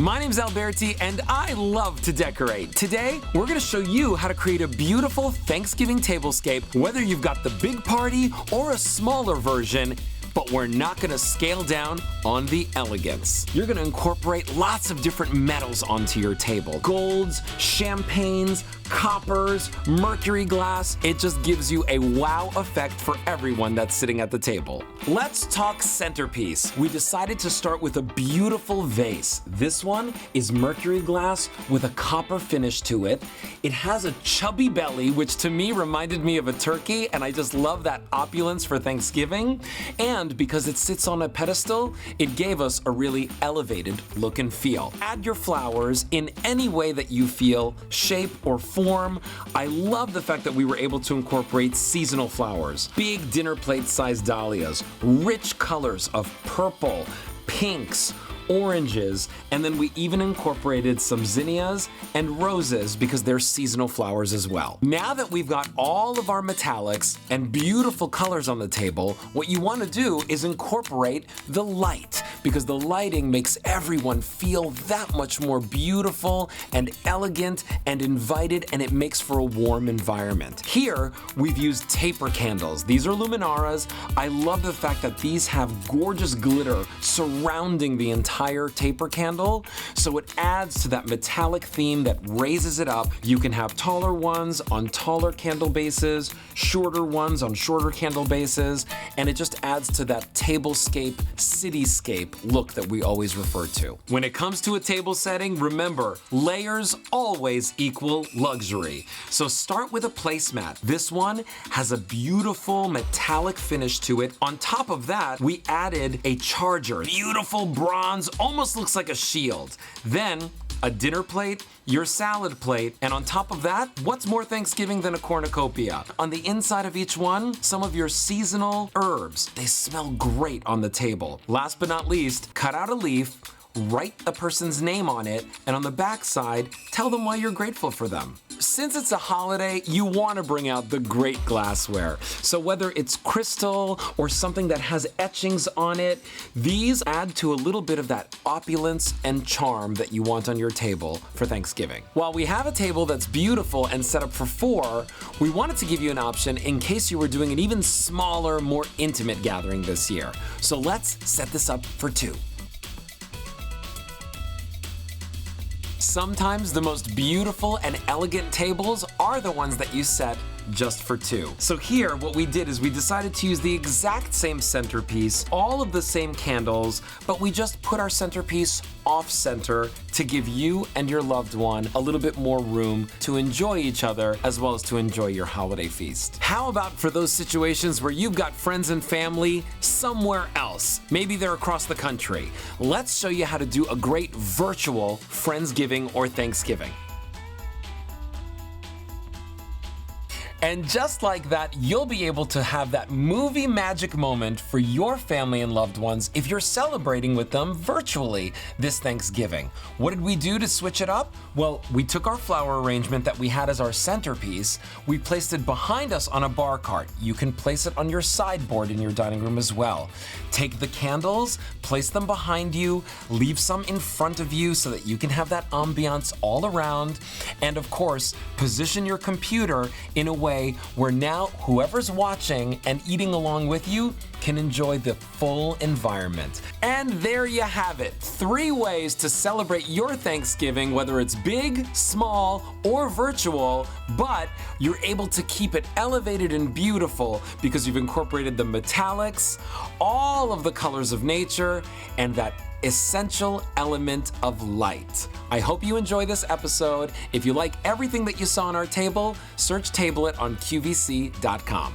My name's Alberti and I love to decorate. Today, we're gonna show you how to create a beautiful Thanksgiving tablescape, whether you've got the big party or a smaller version, but we're not gonna scale down on the elegance. You're gonna incorporate lots of different metals onto your table. Golds, champagnes, coppers, mercury glass. It just gives you a wow effect for everyone that's sitting at the table. Let's talk centerpiece. We decided to start with a beautiful vase. This one is mercury glass with a copper finish to it. It has a chubby belly, which to me reminded me of a turkey, and I just love that opulence for Thanksgiving. And because it sits on a pedestal, it gave us a really elevated look and feel. Add your flowers in any way that you feel, shape or form. I love the fact that we were able to incorporate seasonal flowers, big dinner plate sized dahlias, rich colors of purple, pinks, oranges, and then we even incorporated some zinnias and roses because they're seasonal flowers as well. Now that we've got all of our metallics and beautiful colors on the table, what you want to do is incorporate the light, because the lighting makes everyone feel that much more beautiful and elegant and invited, and it makes for a warm environment. Here, we've used taper candles. These are luminaras. I love the fact that these have gorgeous glitter surrounding the entire taper candle, so it adds to that metallic theme that raises it up. You can have taller ones on taller candle bases, shorter ones on shorter candle bases, and it just adds to that tablescape, cityscape look that we always refer to. When it comes to a table setting, remember, layers always equal luxury. So start with a placemat. This one has a beautiful metallic finish to it. On top of that, we added a charger, beautiful bronze, almost looks like a shield. Then a dinner plate, your salad plate, and on top of that, what's more Thanksgiving than a cornucopia? On the inside of each one, some of your seasonal herbs. They smell great on the table. Last but not least, cut out a leaf, write a person's name on it, and on the back side, tell them why you're grateful for them. Since it's a holiday, you want to bring out the great glassware. So whether it's crystal or something that has etchings on it, these add to a little bit of that opulence and charm that you want on your table for Thanksgiving. While we have a table that's beautiful and set up for 4, we wanted to give you an option in case you were doing an even smaller, more intimate gathering this year. So let's set this up for 2. Sometimes the most beautiful and elegant tables are the ones that you set just for 2. So here, what we did is we decided to use the exact same centerpiece, all of the same candles, but we just put our centerpiece off center to give you and your loved one a little bit more room to enjoy each other as well as to enjoy your holiday feast. How about for those situations where you've got friends and family somewhere else? Maybe they're across the country. Let's show you how to do a great virtual Friendsgiving or Thanksgiving. And just like that, you'll be able to have that movie magic moment for your family and loved ones if you're celebrating with them virtually this Thanksgiving. What did we do to switch it up? Well, we took our flower arrangement that we had as our centerpiece, we placed it behind us on a bar cart. You can place it on your sideboard in your dining room as well. Take the candles, place them behind you, leave some in front of you so that you can have that ambiance all around, and of course, position your computer in a way where now whoever's watching and eating along with you can enjoy the full environment. And there you have it, 3 ways to celebrate your Thanksgiving, whether it's big, small, or virtual, but you're able to keep it elevated and beautiful because you've incorporated the metallics, all of the colors of nature, and that essential element of light. I hope you enjoy this episode. If you like everything that you saw on our table, search Table It on QVC.com.